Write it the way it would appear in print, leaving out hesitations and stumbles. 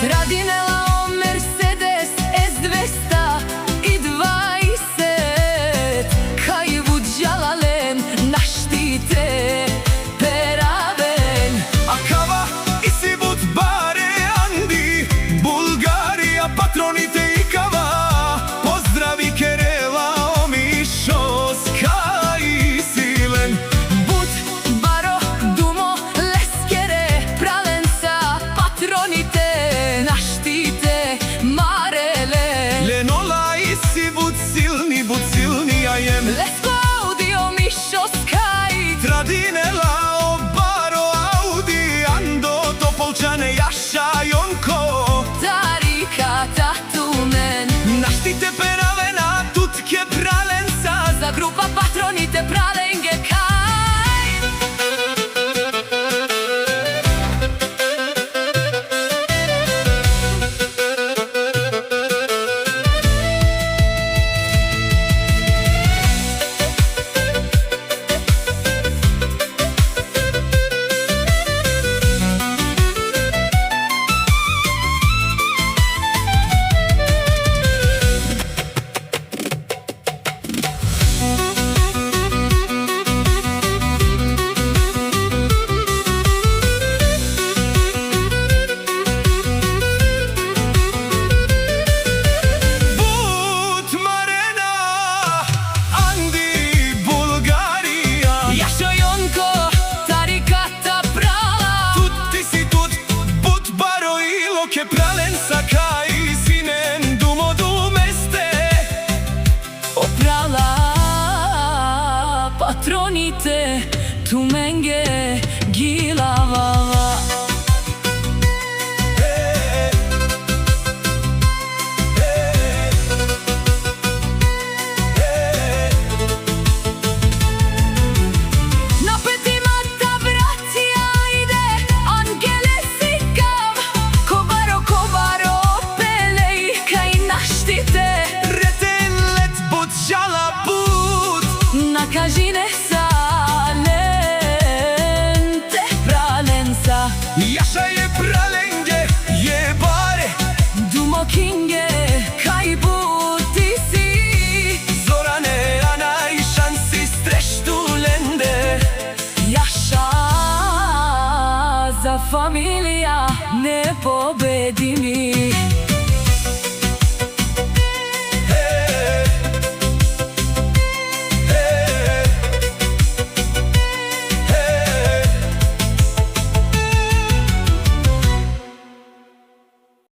Tradinela o Mercedes S220 kaj vudjalalen naštite peraben. Akava isi vud bare Andi, Bulgarija patronite i kava. Pozdravi Kerela omišo skaj silen. Bud baro dumo leskere pralensa patronite naštite marele. Lenola isi vud silni a jem. Lesko audio mišo skaj. Tradinela o baro Audi, Ando Topolčane Jaša Jonko. Tarika tatumen Naštite peravena tutke pralensa. za grupa patronite pralenge kaj. Bud Marena, Andi, Bulgarija. Jašo Jonko, tarikata prala. Tutti si tut, Bud baro iloke pralensa kaj sinen dumo dumeste. Oprala patronite tumenge gilavava. Na petimata bracija ide Angele sikav. Kobaro pelej kaj naštite. Retelet Bud šala Bud. Na kažine salente pralensa. Jaša je pralenge, je bare. Dumo kinge kaj buti si. Zorane Ana i šansi streštulende. Jaša za familija nepobedimi.